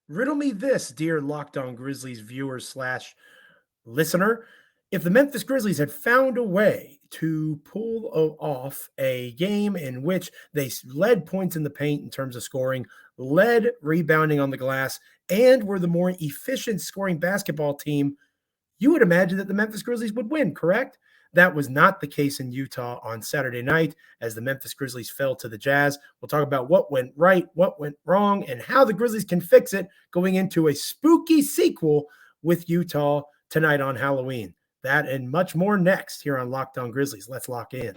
Riddle me this, dear Locked On Grizzlies viewer slash listener. If the Memphis Grizzlies had found a way to pull off a game in which they led points in the paint in terms of scoring, led rebounding on the glass, and were the more efficient scoring basketball team, you would imagine that the Memphis Grizzlies would win, correct? That was not the case in Utah on Saturday night as the Memphis Grizzlies fell to the Jazz. We'll talk about what went right, what went wrong, and how the Grizzlies can fix it going into a spooky sequel with Utah tonight on Halloween. That and much more next here on Locked On Grizzlies. Let's lock in.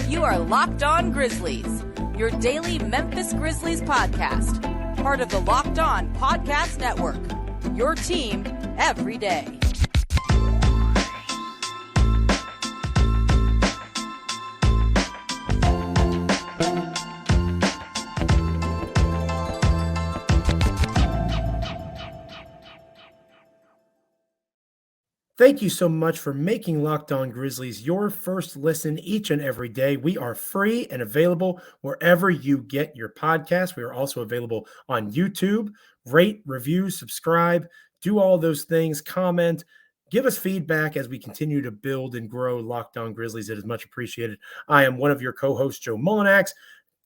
You are Locked On Grizzlies, your daily Memphis Grizzlies podcast, part of the Locked On Podcast Network, your team every day. Thank you so much for making Locked On Grizzlies your first listen each and every day. We are free and available wherever you get your podcasts. We are also available on YouTube. Rate, review, subscribe, do all those things, comment, give us feedback as we continue to build and grow Locked On Grizzlies. It is much appreciated. I am one of your co-hosts, Joe Mullinax.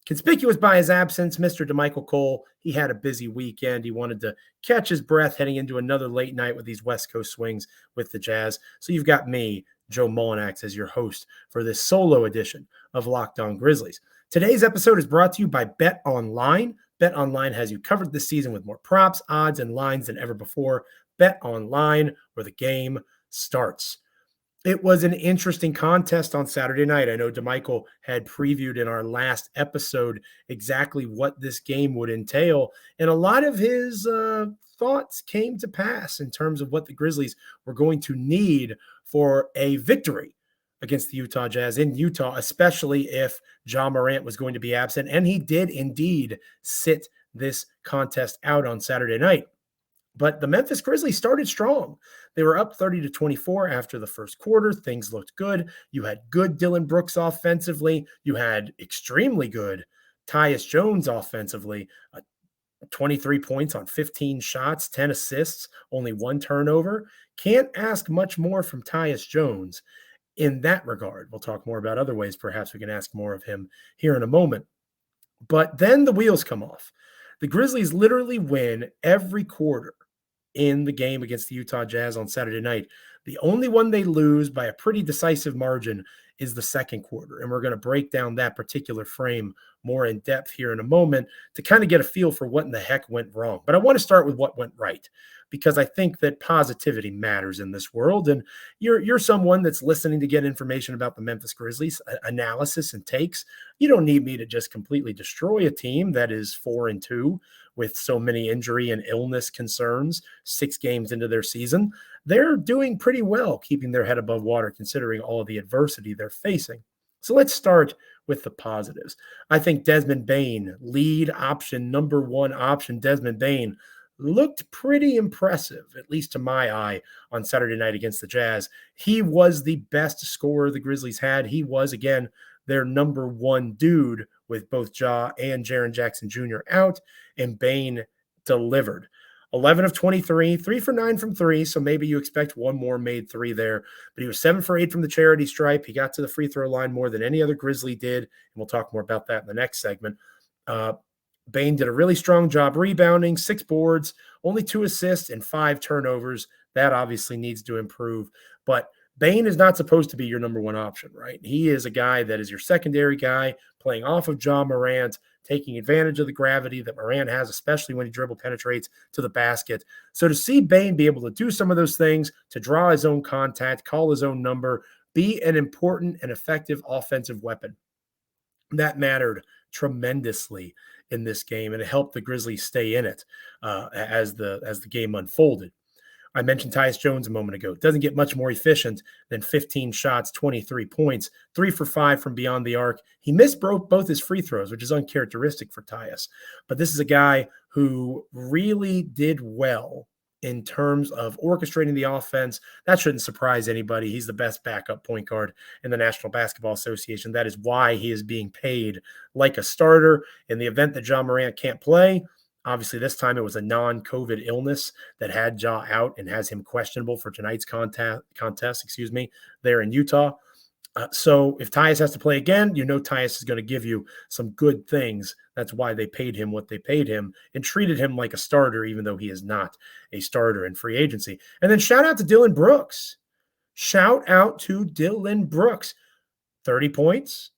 Conspicuous by his absence, Mr. DeMichael Cole. He had a busy weekend. He wanted to catch his breath heading into another late night with these West Coast swings with the Jazz. So you've got me, Joe Mullinax, as your host for this solo edition of Locked On Grizzlies. Today's episode is brought to you by BetOnline. BetOnline has you covered this season with more props, odds, and lines than ever before. BetOnline, where the game starts. It was an interesting contest on Saturday night. I know DeMichael had previewed in our last episode exactly what this game would entail, and a lot of his thoughts came to pass in terms of what the Grizzlies were going to need for a victory against the Utah Jazz in Utah, especially if Ja Morant was going to be absent, and he did indeed sit this contest out on Saturday night. But the Memphis Grizzlies started strong. They were up 30-24 after the first quarter. Things looked good. You had good Dillon Brooks offensively. You had extremely good Tyus Jones offensively. 23 points on 15 shots, 10 assists, only one turnover. Can't ask much more from Tyus Jones in that regard. We'll talk more about other ways. Perhaps we can ask more of him here in a moment. But then the wheels come off. The Grizzlies literally win every quarter in the game against the Utah Jazz on Saturday night. The only one they lose by a pretty decisive margin is the second quarter. And we're going to break down that particular frame more in depth here in a moment to kind of get a feel for what in the heck went wrong. But I want to start with what went right, because I think that positivity matters in this world. And you're someone that's listening to get information about the Memphis Grizzlies, analysis and takes. You don't need me to just completely destroy a team that is 4-2 with so many injury and illness concerns 6 games into their season. They're doing pretty well keeping their head above water considering all of the adversity they're facing. So let's start with the positives. I think Desmond Bane, lead option, number one option, Desmond Bane, looked pretty impressive, at least to my eye, on Saturday night against the Jazz. He was the best scorer the Grizzlies had. He was, again, their number one dude with both Ja and Jaren Jackson Jr. out, and Bane delivered. 11 of 23, 3 for 9 from 3, so maybe you expect one more made 3 there. But he was 7 for 8 from the charity stripe. He got to the free throw line more than any other Grizzly did, and we'll talk more about that in the next segment. Bane did a really strong job rebounding, 6 boards, only 2 assists, and 5 turnovers. That obviously needs to improve. But Bane is not supposed to be your number one option, right? He is a guy that is your secondary guy, playing off of Ja Morant, taking advantage of the gravity that Morant has, especially when he dribble penetrates to the basket. So to see Bane be able to do some of those things, to draw his own contact, call his own number, be an important and effective offensive weapon, that mattered tremendously in this game, and it helped the Grizzlies stay in it as the game unfolded. I mentioned Tyus Jones a moment ago. Doesn't get much more efficient than 15 shots, 23 points, 3 for 5 from beyond the arc. He missed both his free throws, which is uncharacteristic for Tyus. But this is a guy who really did well in terms of orchestrating the offense. That shouldn't surprise anybody. He's the best backup point guard in the National Basketball Association. That is why he is being paid like a starter. In the event that Ja Morant can't play, Obviously, this time it was a non-COVID illness that had Ja out and has him questionable for tonight's contest, there in Utah. So if Tyus has to play again, Tyus is going to give you some good things. That's why they paid him what they paid him and treated him like a starter, even though he is not a starter in free agency. And then shout out to Dillon Brooks. Shout out to Dillon Brooks. 30 points,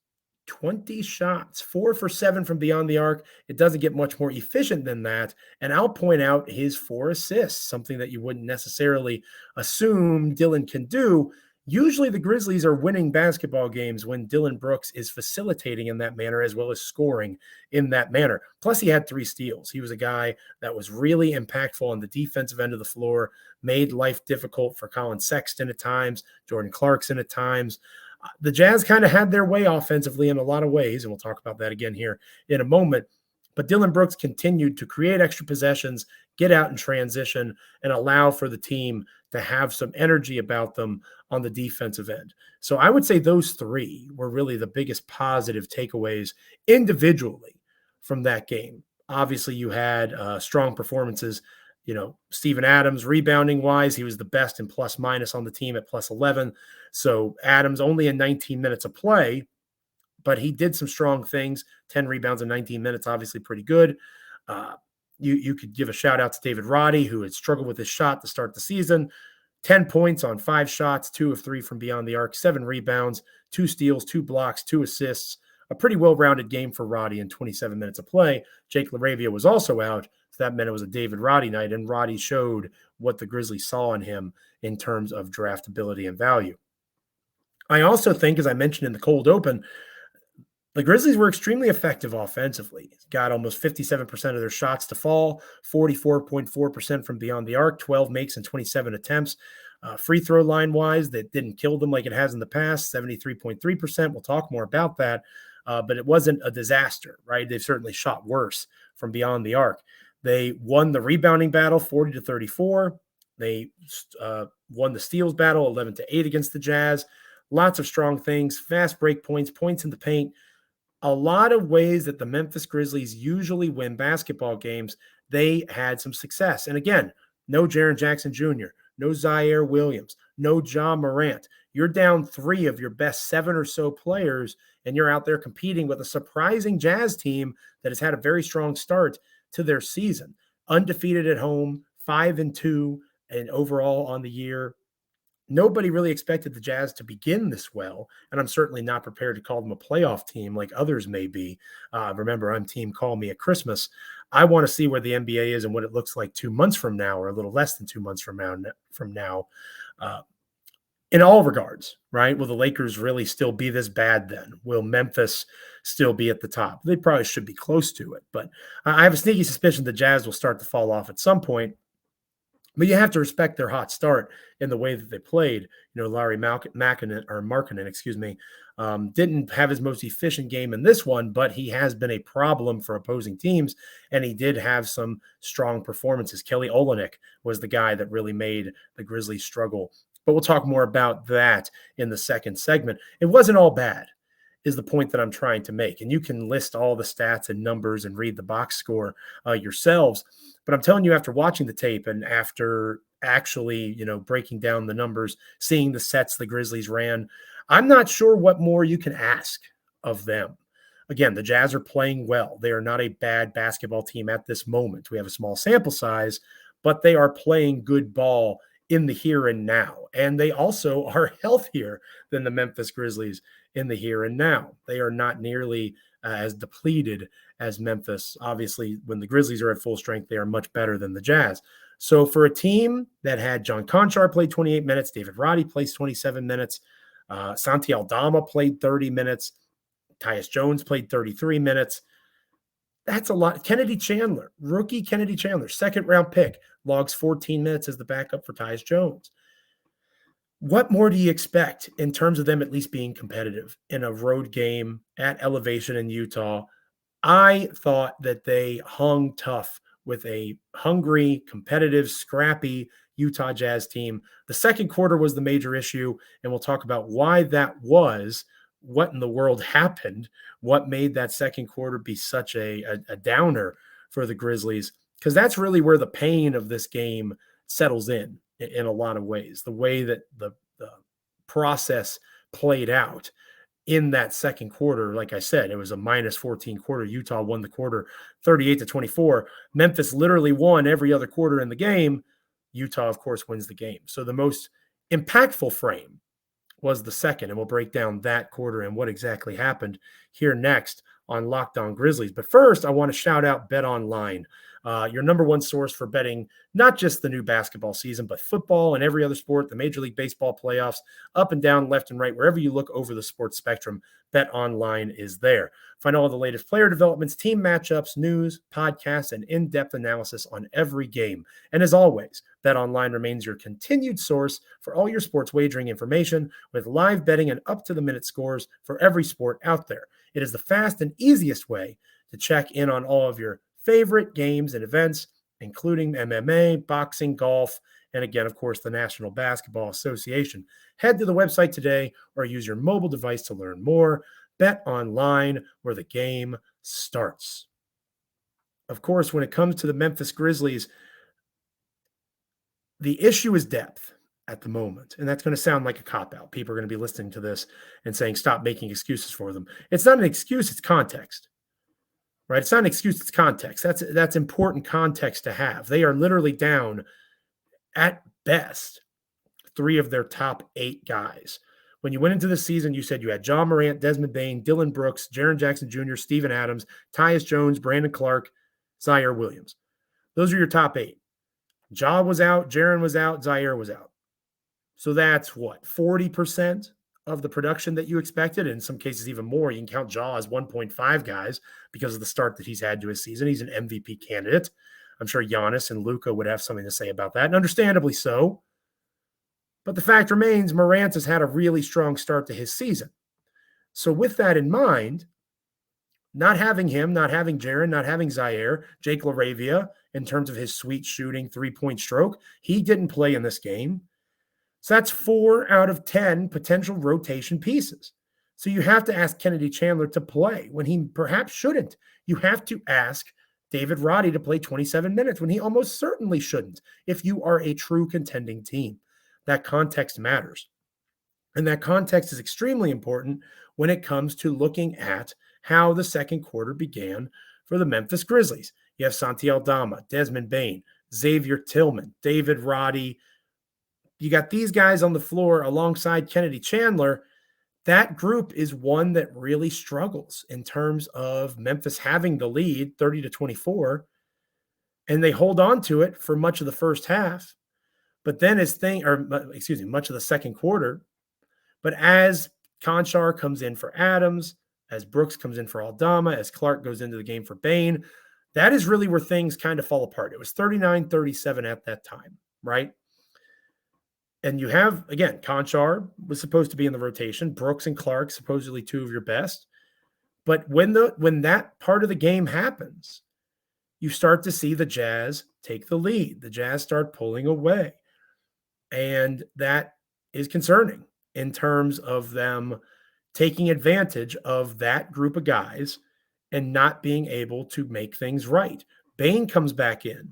20 shots, 4 for 7 from beyond the arc. It doesn't get much more efficient than that. And I'll point out his 4 assists, something that you wouldn't necessarily assume Dillon can do. Usually the Grizzlies are winning basketball games when Dillon Brooks is facilitating in that manner as well as scoring in that manner. Plus, he had 3 steals. He was a guy that was really impactful on the defensive end of the floor, made life difficult for Colin Sexton at times, Jordan Clarkson at times. The Jazz kind of had their way offensively in a lot of ways, and we'll talk about that again here in a moment. But Dillon Brooks continued to create extra possessions, get out in transition, and allow for the team to have some energy about them on the defensive end. So I would say those 3 were really the biggest positive takeaways individually from that game. Obviously, you had strong performances. Steven Adams, rebounding wise, he was the best in plus minus on the team at plus 11. So Adams only in 19 minutes of play, but he did some strong things. 10 rebounds in 19 minutes, obviously pretty good. You could give a shout out to David Roddy, who had struggled with his shot to start the season. 10 points on 5 shots, 2 of 3 from beyond the arc, 7 rebounds, 2 steals, 2 blocks, 2 assists. A pretty well-rounded game for Roddy in 27 minutes of play. Jake LaRavia was also out, so that meant it was a David Roddy night, and Roddy showed what the Grizzlies saw in him in terms of draftability and value. I also think, as I mentioned in the cold open, the Grizzlies were extremely effective offensively. Got almost 57% of their shots to fall, 44.4% from beyond the arc, 12 makes and 27 attempts. Free throw line-wise, that didn't kill them like it has in the past, 73.3%. We'll talk more about that, but it wasn't a disaster, right? They've certainly shot worse from beyond the arc. They won the rebounding battle 40-34. They won the steals battle 11-8 against the Jazz. Lots of strong things, fast break points, points in the paint. A lot of ways that the Memphis Grizzlies usually win basketball games, they had some success. And again, no Jaren Jackson Jr., no Zaire Williams, no Ja Morant. You're down 3 of your best 7 or so players, and you're out there competing with a surprising Jazz team that has had a very strong start to their season. Undefeated at home, 5-2, and overall on the year. Nobody really expected the Jazz to begin this well, and I'm certainly not prepared to call them a playoff team like others may be. Remember, I'm team call me at Christmas. I want to see where the NBA is and what it looks like 2 months from now, or a little less than 2 months from now, in all regards, right? Will the Lakers really still be this bad then? Will Memphis still be at the top? They probably should be close to it, but I have a sneaky suspicion the Jazz will start to fall off at some point. But you have to respect their hot start in the way that they played. Larry Markkinen, didn't have his most efficient game in this one, but he has been a problem for opposing teams, and he did have some strong performances. Kelly Olynyk was the guy that really made the Grizzlies struggle. But we'll talk more about that in the second segment. It wasn't all bad, is the point that I'm trying to make. And you can list all the stats and numbers and read the box score yourselves. But I'm telling you, after watching the tape and after actually, breaking down the numbers, seeing the sets the Grizzlies ran, I'm not sure what more you can ask of them. Again, the Jazz are playing well. They are not a bad basketball team at this moment. We have a small sample size, but they are playing good ball in the here and now. And they also are healthier than the Memphis Grizzlies in the here and now. They are not nearly as depleted as Memphis. Obviously, when the Grizzlies are at full strength, they are much better than the Jazz. So for a team that had John Conchar play 28 minutes, David Roddy plays 27 minutes, Santi Aldama played 30 minutes, Tyus Jones played 33 minutes. That's a lot. Kennedy Chandler, rookie Kennedy Chandler, second-round pick, logs 14 minutes as the backup for Tyus Jones. What more do you expect in terms of them at least being competitive in a road game at elevation in Utah? I thought that they hung tough with a hungry, competitive, scrappy Utah Jazz team. The second quarter was the major issue, and we'll talk about why that was, what in the world happened, what made that second quarter be such a downer for the Grizzlies, because that's really where the pain of this game settles in a lot of ways. The way that the process played out in that second quarter, like I said, it was a minus 14 quarter. Utah won the quarter 38-24. Memphis literally won every other quarter in the game. Utah, of course, wins the game. So the most impactful frame was the second, and we'll break down that quarter and what exactly happened here next on Locked On Grizzlies. But first, I want to shout out BetOnline, your number one source for betting, not just the new basketball season, but football and every other sport, the Major League Baseball playoffs, up and down, left and right, wherever you look over the sports spectrum, BetOnline is there. Find all the latest player developments, team matchups, news, podcasts, and in-depth analysis on every game. And as always, BetOnline remains your continued source for all your sports wagering information with live betting and up-to-the-minute scores for every sport out there. It is the fast and easiest way to check in on all of your favorite games and events, including MMA, boxing, golf, and again, of course, the National Basketball Association. Head to the website today or use your mobile device to learn more. BetOnline, where the game starts. Of course, when it comes to the Memphis Grizzlies, the issue is depth at the moment. And that's going to sound like a cop-out. People are going to be listening to this and saying, stop making excuses for them. It's not an excuse, it's context. Right? It's not an excuse, it's context. That's important context to have. They are literally down, at best, 3 of their top 8 guys. When you went into the season, you said you had Ja Morant, Desmond Bane, Dillon Brooks, Jaren Jackson Jr., Steven Adams, Tyus Jones, Brandon Clark, Zaire Williams. Those are your top 8. Ja was out, Jaren was out, Zaire was out. So that's what, 40% of the production that you expected? In some cases, even more. You can count Ja as 1.5 guys because of the start that he's had to his season. He's an MVP candidate. I'm sure Giannis and Luka would have something to say about that, and understandably so. But the fact remains, Morant has had a really strong start to his season. So with that in mind, not having him, not having Jaren, not having Zaire, Jake LaRavia, in terms of his sweet shooting three-point stroke, he didn't play in this game. So that's 4 out of 10 potential rotation pieces. So you have to ask Kennedy Chandler to play when he perhaps shouldn't. You have to ask David Roddy to play 27 minutes when he almost certainly shouldn't if you are a true contending team. That context matters. And that context is extremely important when it comes to looking at how the second quarter began for the Memphis Grizzlies. You have Santi Aldama, Desmond Bane, Xavier Tillman, David Roddy. You got these guys on the floor alongside Kennedy Chandler. That group is one that really struggles in terms of Memphis having the lead 30-24, and they hold on to it for much of the first half. But then much of the second quarter. But as Conchar comes in for Adams, as Brooks comes in for Aldama, as Clark goes into the game for Bane, that is really where things kind of fall apart. It was 39-37 at that time, right? And you have, again, Conchar was supposed to be in the rotation. Brooks and Clark, supposedly 2 of your best. But when that part of the game happens, you start to see the Jazz take the lead. The Jazz start pulling away. And that is concerning in terms of them taking advantage of that group of guys and not being able to make things right. Bane comes back in,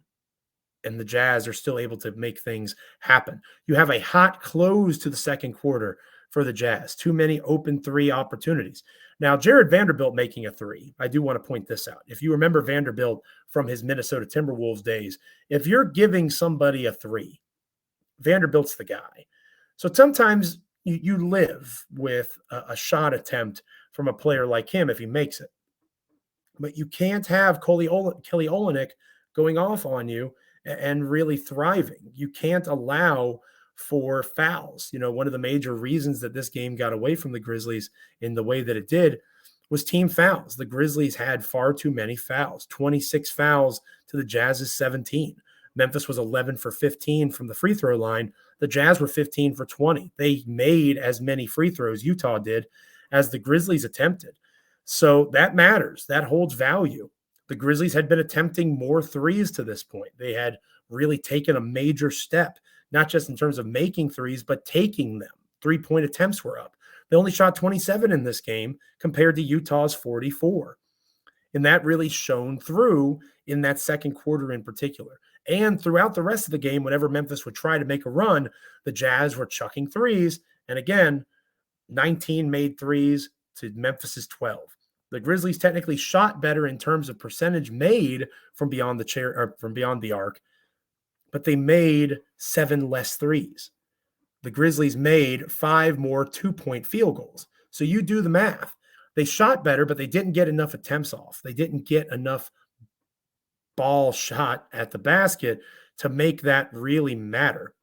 and the Jazz are still able to make things happen. You have a hot close to the second quarter for the Jazz. Too many open 3 opportunities. Now, Jared Vanderbilt making a 3. I do want to point this out. If you remember Vanderbilt from his Minnesota Timberwolves days, if you're giving somebody a 3, Vanderbilt's the guy. So sometimes you live with a shot attempt from a player like him if he makes it. But you can't have Kelly Olynyk going off on you and really thriving. You can't allow for fouls. You know, one of the major reasons that this game got away from the Grizzlies in the way that it did was team fouls. The Grizzlies had far too many fouls, 26 fouls to the Jazz's 17. Memphis was 11 for 15 from the free throw line. The Jazz were 15 for 20. They made as many free throws, Utah did, as the Grizzlies attempted. So that matters. That holds value. The Grizzlies had been attempting more threes to this point. They had really taken a major step, not just in terms of making threes, but taking them. 3-point attempts were up. They only shot 27 in this game compared to Utah's 44. And that really shone through in that second quarter in particular. And throughout the rest of the game, whenever Memphis would try to make a run, the Jazz were chucking threes. And again, 19 made threes to Memphis's 12. The Grizzlies technically shot better in terms of percentage made from beyond the arc, but they made 7 less threes. The Grizzlies made 5 more 2-point field goals. So you do the math. They shot better, but they didn't get enough attempts off. They didn't get enough ball shot at the basket to make that really matter.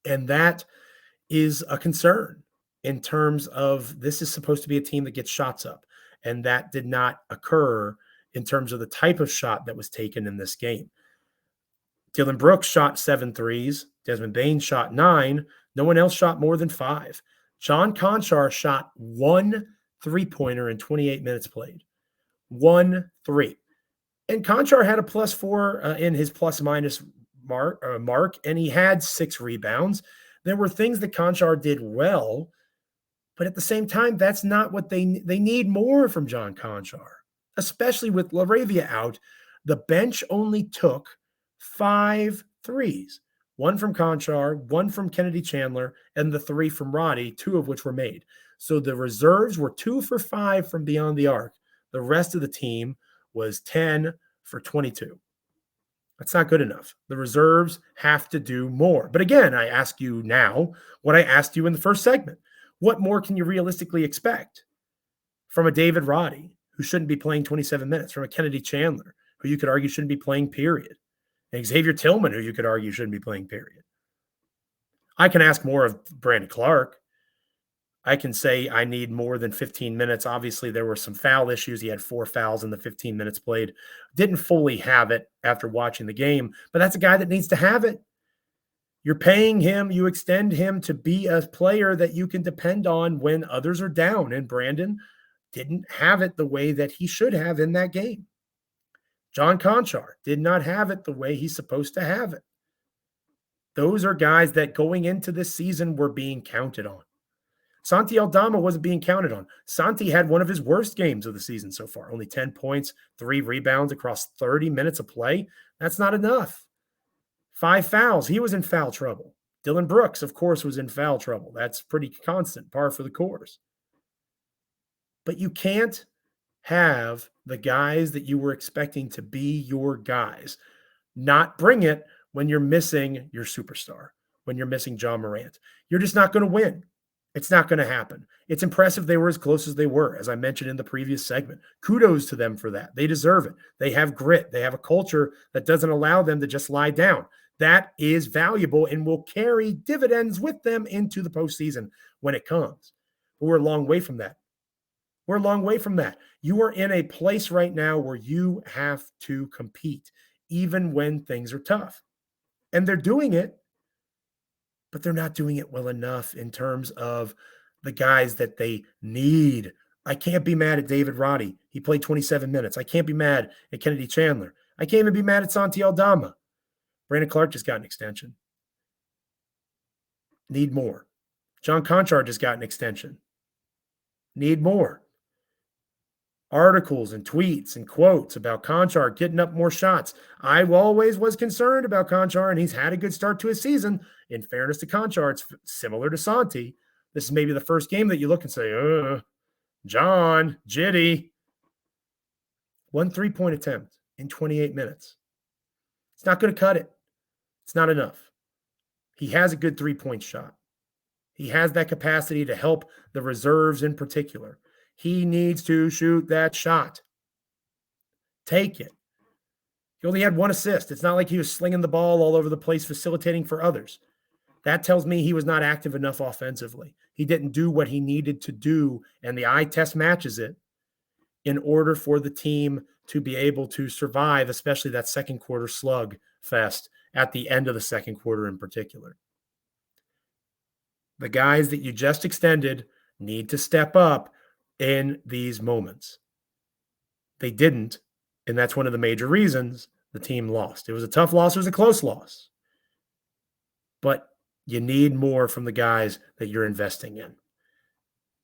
And that is a concern in terms of this is supposed to be a team that gets shots up. And that did not occur in terms of the type of shot that was taken in this game. Dillon Brooks shot 7 threes. Desmond Bane shot 9. No one else shot more than 5. John Conchar shot 1 3-pointer in 28 minutes played. 1 3. And Conchar had a +4 in his plus-minus mark, and he had 6 rebounds. There were things that Conchar did well, but at the same time, that's not what they need more from John Conchar, especially with LaRavia out. The bench only took 5 threes, 1 from Conchar, 1 from Kennedy Chandler, and the 3 from Roddy, 2 of which were made. So the reserves were 2 for 5 from beyond the arc. The rest of the team was 10 for 22. That's not good enough. The reserves have to do more. But again, I ask you now what I asked you in the first segment. What more can you realistically expect from a David Roddy, who shouldn't be playing 27 minutes, from a Kennedy Chandler, who you could argue shouldn't be playing, period, and Xavier Tillman, who you could argue shouldn't be playing, period? I can ask more of Brandon Clark. I can say I need more than 15 minutes. Obviously, there were some foul issues. He had 4 fouls in the 15 minutes played. Didn't fully have it after watching the game, but that's a guy that needs to have it. You're paying him. You extend him to be a player that you can depend on when others are down, and Brandon didn't have it the way that he should have in that game. John Conchar did not have it the way he's supposed to have it. Those are guys that going into this season were being counted on. Santi Aldama wasn't being counted on. Santi had one of his worst games of the season so far. Only 10 points, 3 rebounds across 30 minutes of play. That's not enough. 5 fouls. He was in foul trouble. Dillon Brooks, of course, was in foul trouble. That's pretty constant, par for the course. But you can't have the guys that you were expecting to be your guys not bring it when you're missing your superstar, when you're missing Ja Morant. You're just not going to win. It's not going to happen. It's impressive they were as close as they were, as I mentioned in the previous segment. Kudos to them for that. They deserve it. They have grit. They have a culture that doesn't allow them to just lie down. That is valuable and will carry dividends with them into the postseason when it comes. But we're a long way from that. We're a long way from that. You are in a place right now where you have to compete, even when things are tough. And they're doing it, but they're not doing it well enough in terms of the guys that they need. I can't be mad at David Roddy. He played 27 minutes. I can't be mad at Kennedy Chandler. I can't even be mad at Santi Aldama. Brandon Clark just got an extension. Need more. John Conchar just got an extension. Need more. Articles and tweets and quotes about Conchar getting up more shots. I always was concerned about Conchar, and he's had a good start to his season. In fairness to Conchar, it's similar to Santi. This is maybe the first game that you look and say, John, jitty. 1 3-point attempt in 28 minutes. It's not going to cut it. It's not enough. He has a good 3-point shot. He has that capacity to help the reserves in particular. He needs to shoot that shot. Take it. He only had 1 assist. It's not like he was slinging the ball all over the place, facilitating for others. That tells me he was not active enough offensively. He didn't do what he needed to do, and the eye test matches it, in order for the team to be able to survive, especially that second quarter slug fest at the end of the second quarter in particular. The guys that you just extended need to step up in these moments. They didn't, and that's one of the major reasons the team lost. It was a tough loss. It was a close loss. But you need more from the guys that you're investing in.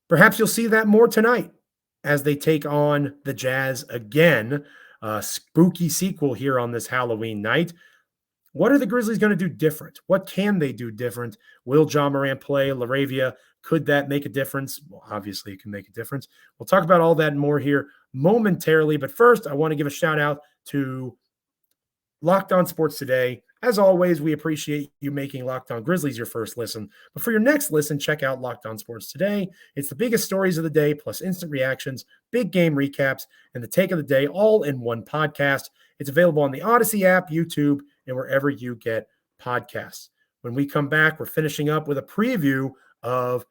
Perhaps you'll see that more tonight as they take on the Jazz again. spooky sequel here on this Halloween night. What are the Grizzlies going to do different? What can they do different? Will Ja Morant play? LaRavia, could that make a difference? Well, obviously it can make a difference. We'll talk about all that and more here momentarily. But first, I want to give a shout out to Locked On Sports Today. As always, we appreciate you making Locked On Grizzlies your first listen. But for your next listen, check out Locked On Sports Today. It's the biggest stories of the day, plus instant reactions, big game recaps, and the take of the day all in one podcast. It's available on the Odyssey app, YouTube, and wherever you get podcasts. When we come back, we're finishing up with a preview of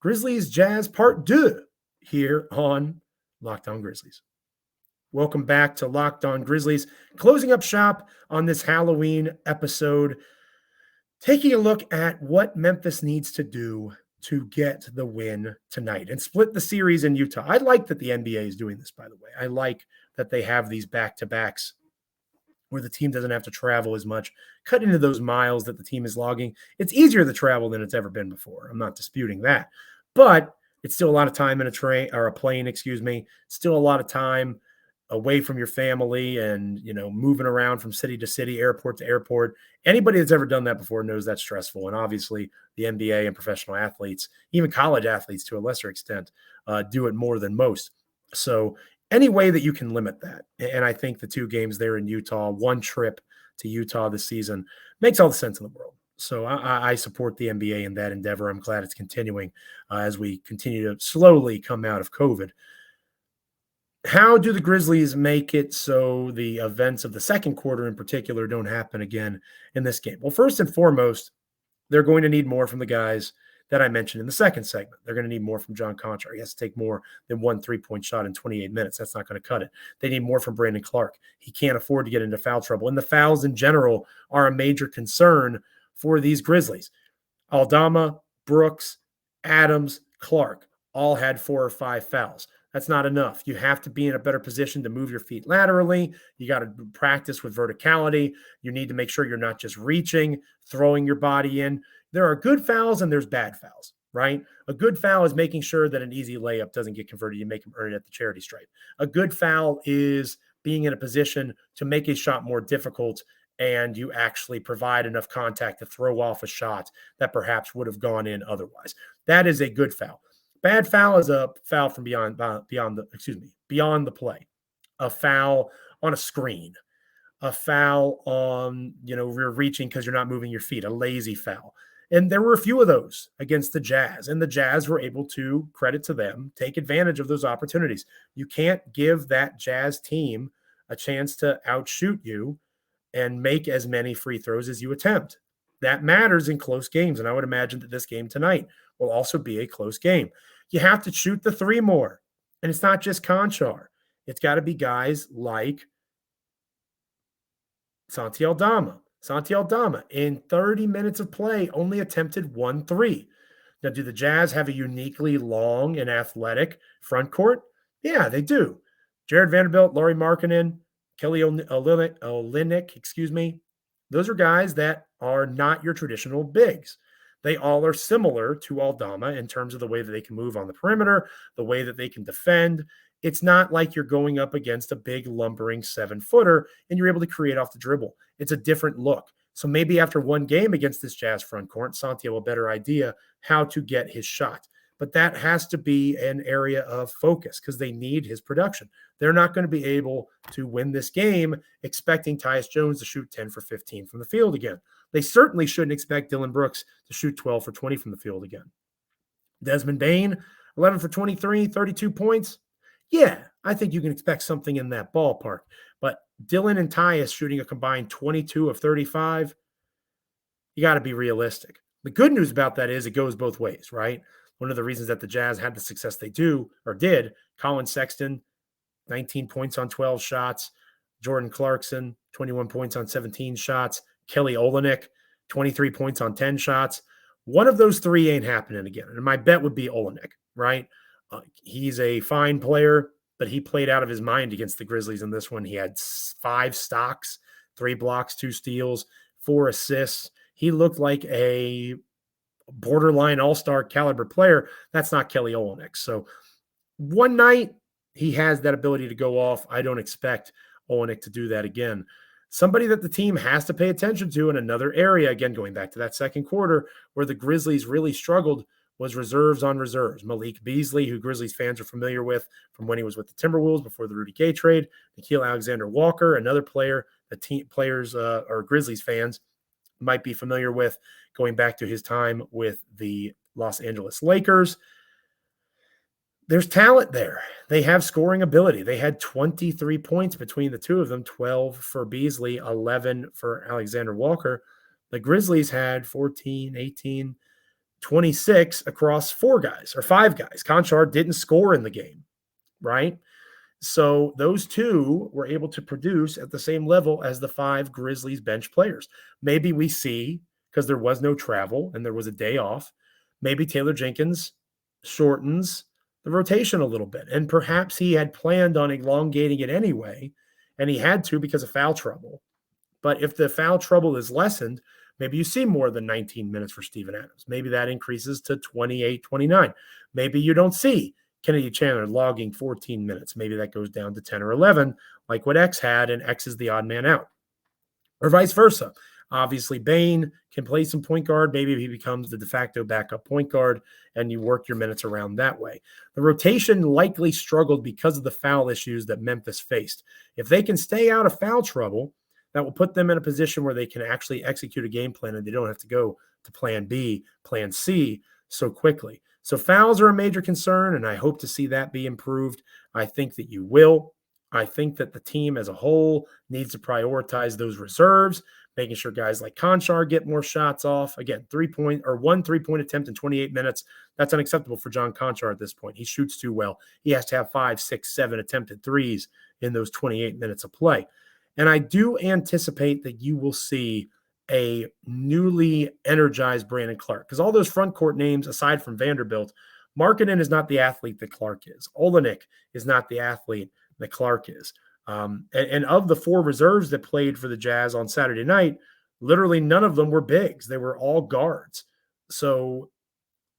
Grizzlies Jazz Part 2 here on Locked On Grizzlies. Welcome back to Locked On Grizzlies, closing up shop on this Halloween episode, taking a look at what Memphis needs to do to get the win tonight and split the series in Utah. I like that the NBA is doing this, by the way. I like that they have these back-to-backs where the team doesn't have to travel as much, cut into those miles that the team is logging. It's easier to travel than it's ever been before. I'm not disputing that. But it's still a lot of time in a plane, Still a lot of time away from your family and, moving around from city to city, airport to airport. Anybody that's ever done that before knows that's stressful. And obviously the NBA and professional athletes, even college athletes to a lesser extent, do it more than most. So any way that you can limit that. And I think the 2 games there in Utah, 1 trip to Utah this season makes all the sense in the world. So I support the NBA in that endeavor. I'm glad it's continuing as we continue to slowly come out of COVID. How do the Grizzlies make it so the events of the second quarter in particular don't happen again in this game? Well, first and foremost, they're going to need more from the guys that I mentioned in the second segment. They're going to need more from John Conchar. He has to take more than 1 3-point shot in 28 minutes. That's not going to cut it. They need more from Brandon Clark. He can't afford to get into foul trouble. And the fouls in general are a major concern for these Grizzlies. Aldama, Brooks, Adams, Clark all had 4 or 5 fouls. That's not enough. You have to be in a better position to move your feet laterally. You got to practice with verticality. You need to make sure you're not just reaching, throwing your body in. There are good fouls and there's bad fouls, right? A good foul is making sure that an easy layup doesn't get converted. You make them earn it at the charity stripe. A good foul is being in a position to make a shot more difficult and you actually provide enough contact to throw off a shot that perhaps would have gone in otherwise. That is a good foul. Bad foul is a foul from beyond the play. A foul on a screen. A foul on, you're reaching because you're not moving your feet. A lazy foul. And there were a few of those against the Jazz. And the Jazz were able to, credit to them, take advantage of those opportunities. You can't give that Jazz team a chance to outshoot you and make as many free throws as you attempt. That matters in close games. And I would imagine that this game tonight will also be a close game. You have to shoot the 3 more. And it's not just Conchar. It's got to be guys like Santi Aldama. Santi Aldama, in 30 minutes of play, only attempted 1 3. Now, do the Jazz have a uniquely long and athletic front court? Yeah, they do. Jared Vanderbilt, Lauri Markkanen, Kelly Olynyk, those are guys that are not your traditional bigs. They all are similar to Aldama in terms of the way that they can move on the perimeter, the way that they can defend. It's not like you're going up against a big lumbering 7-footer and you're able to create off the dribble. It's a different look. So maybe after 1 game against this Jazz front court, Santi will have a better idea how to get his shot. But that has to be an area of focus because they need his production. They're not going to be able to win this game expecting Tyus Jones to shoot 10 for 15 from the field again. They certainly shouldn't expect Dillon Brooks to shoot 12 for 20 from the field again. Desmond Bane, 11 for 23, 32 points. Yeah, I think you can expect something in that ballpark. But Dillon and Tyus shooting a combined 22 of 35, you got to be realistic. The good news about that is it goes both ways, right? One of the reasons that the Jazz had the success they did, Colin Sexton, 19 points on 12 shots. Jordan Clarkson, 21 points on 17 shots. Kelly Olynyk, 23 points on 10 shots. One of those 3 ain't happening again. And my bet would be Olynyk, right? He's a fine player, but he played out of his mind against the Grizzlies in this one. He had 5 stocks, 3 blocks, 2 steals, 4 assists. He looked like a borderline all-star caliber player. That's not Kelly Olynyk. So one night he has that ability to go off. I don't expect Olynyk to do that again. Somebody that the team has to pay attention to in another area, again, going back to that second quarter where the Grizzlies really struggled, was reserves on reserves. Malik Beasley, who Grizzlies fans are familiar with from when he was with the Timberwolves before the Rudy Gay trade. Nickeil Alexander-Walker, another player that players or Grizzlies fans might be familiar with going back to his time with the Los Angeles Lakers. There's talent there. They have scoring ability. They had 23 points between the two of them, 12 for Beasley, 11 for Alexander Walker. The Grizzlies had 14, 18, 26 across five guys. Conchar didn't score in the game, right? So those two were able to produce at the same level as the 5 Grizzlies bench players. Maybe we see, because there was no travel and there was a day off, maybe Taylor Jenkins shortens the rotation a little bit. And perhaps he had planned on elongating it anyway, and he had to because of foul trouble. But if the foul trouble is lessened, maybe you see more than 19 minutes for Steven Adams. Maybe that increases to 28, 29. Maybe you don't see Kennedy Chandler logging 14 minutes. Maybe that goes down to 10 or 11, like what X had, and X is the odd man out. Or vice versa. Obviously, Bane can play some point guard. Maybe he becomes the de facto backup point guard, and you work your minutes around that way. The rotation likely struggled because of the foul issues that Memphis faced. If they can stay out of foul trouble, that will put them in a position where they can actually execute a game plan and they don't have to go to plan B, plan C so quickly. So fouls are a major concern, and I hope to see that be improved. I think that you will. I think that the team as a whole needs to prioritize those reserves, making sure guys like Conchar get more shots off. Again, 1 3-point attempt in 28 minutes. That's unacceptable for John Conchar at this point. He shoots too well. He has to have 5, 6, 7 attempted threes in those 28 minutes of play. And I do anticipate that you will see a newly energized Brandon Clark, because all those front court names, aside from Vanderbilt, Markkanen is not the athlete that Clark is. Olynyk is not the athlete that Clark is. And of the 4 reserves that played for the Jazz on Saturday night, literally none of them were bigs. They were all guards. So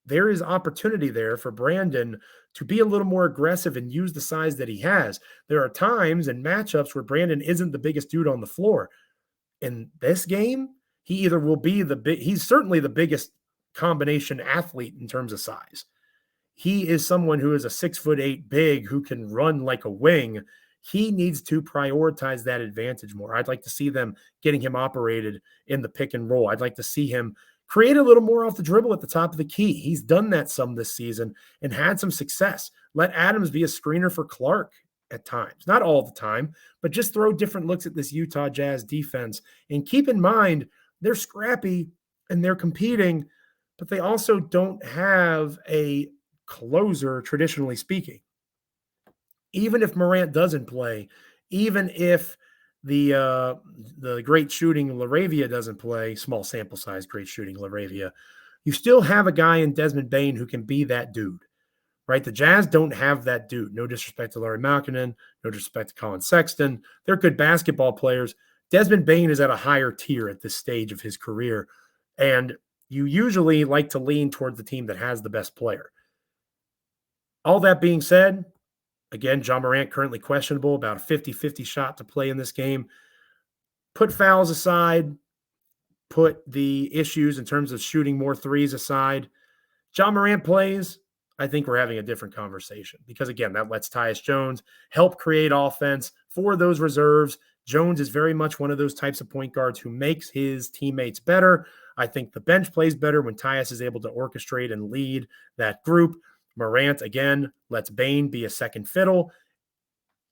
there is opportunity there for Brandon to be a little more aggressive and use the size that he has. There are times and matchups where Brandon isn't the biggest dude on the floor. In this game, he either will be he's certainly the biggest combination athlete in terms of size. He is someone who is a 6'8" big who can run like a wing. He needs to prioritize that advantage more. I'd like to see them getting him operated in the pick and roll. I'd like to see him create a little more off the dribble at the top of the key. He's done that some this season and had some success. Let Adams be a screener for Clark at times. Not all the time, but just throw different looks at this Utah Jazz defense. And keep in mind, they're scrappy and they're competing, but they also don't have a closer, traditionally speaking. Even if Morant doesn't play, even if the great shooting LaRavia doesn't play, small sample size, great shooting LaRavia, you still have a guy in Desmond Bane who can be that dude, right? The Jazz don't have that dude. No disrespect to Larry Markkanen, no disrespect to Colin Sexton. They're good basketball players. Desmond Bane is at a higher tier at this stage of his career, and you usually like to lean towards the team that has the best player. All that being said, again, Ja Morant currently questionable, about a 50-50 shot to play in this game. Put fouls aside, put the issues in terms of shooting more threes aside. Ja Morant plays, I think we're having a different conversation because, again, that lets Tyus Jones help create offense for those reserves. Jones is very much one of those types of point guards who makes his teammates better. I think the bench plays better when Tyus is able to orchestrate and lead that group. Morant, again, lets Bane be a second fiddle.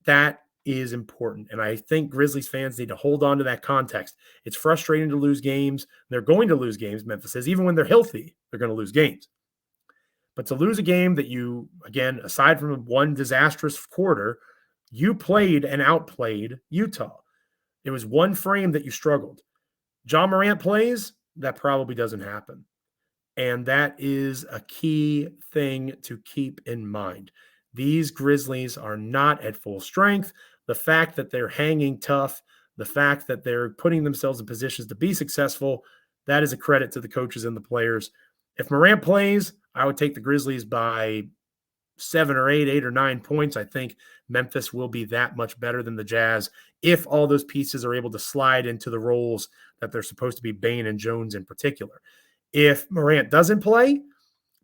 That is important. And I think Grizzlies fans need to hold on to that context. It's frustrating to lose games. They're going to lose games, Memphis says. Even when they're healthy, they're going to lose games. But to lose a game that you, again, aside from one disastrous quarter, you played and outplayed Utah. It was one frame that you struggled. Ja Morant plays, that probably doesn't happen. And that is a key thing to keep in mind. These Grizzlies are not at full strength. The fact that they're hanging tough, the fact that they're putting themselves in positions to be successful, that is a credit to the coaches and the players. If Morant plays, I would take the Grizzlies by 7 or 8 or 9 points. I think Memphis will be that much better than the Jazz if all those pieces are able to slide into the roles that they're supposed to be, Bane and Jones in particular. If Morant doesn't play,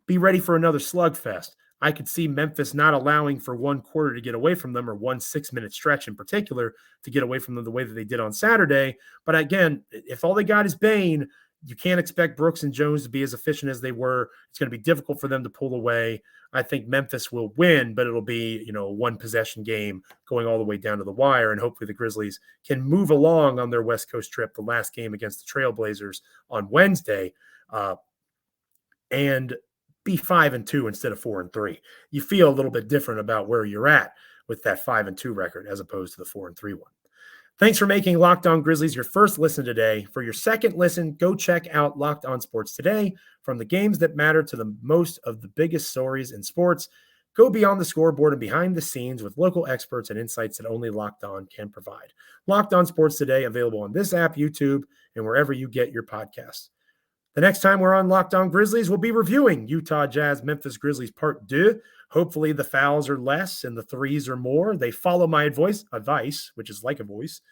be ready for another slugfest. I could see Memphis not allowing for one quarter to get away from them, or 1 6-minute stretch in particular to get away from them the way that they did on Saturday. But again, if all they got is Bane, you can't expect Brooks and Jones to be as efficient as they were. It's going to be difficult for them to pull away. I think Memphis will win, but it'll be, a one-possession game going all the way down to the wire, and hopefully the Grizzlies can move along on their West Coast trip, the last game against the Trailblazers on Wednesday, and be 5-2 instead of 4-3. You feel a little bit different about where you're at with that 5-2 record as opposed to the 4-3 one. Thanks for making Locked On Grizzlies your first listen today. For your second listen, go check out Locked On Sports Today. From the games that matter to the most of the biggest stories in sports, go beyond the scoreboard and behind the scenes with local experts and insights that only Locked On can provide. Locked On Sports Today, available on this app, YouTube, and wherever you get your podcasts. The next time we're on Locked On Grizzlies, we'll be reviewing Utah Jazz Memphis Grizzlies Part 2. Hopefully the fouls are less and the threes are more. They follow my advice, which is like a voice.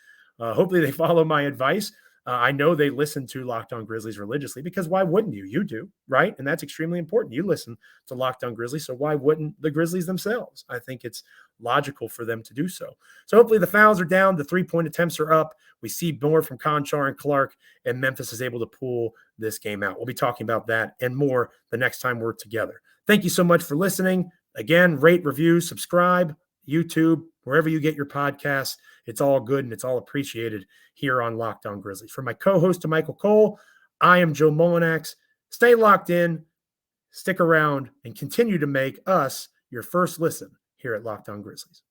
Hopefully they follow my advice. I know they listen to Locked On Grizzlies religiously, because why wouldn't you? You do, right? And that's extremely important. You listen to Locked On Grizzlies, so why wouldn't the Grizzlies themselves? I think it's logical for them to do so. So hopefully the fouls are down, the three-point attempts are up. We see more from Conchar and Clark, and Memphis is able to pull this game out. We'll be talking about that and more the next time we're together. Thank you so much for listening. Again, rate, review, subscribe, YouTube, wherever you get your podcasts. It's all good and it's all appreciated here on Locked On Grizzlies. For my co-host, Michael Cole, I am Joe Mullinax. Stay locked in, stick around, and continue to make us your first listen here at Locked On Grizzlies.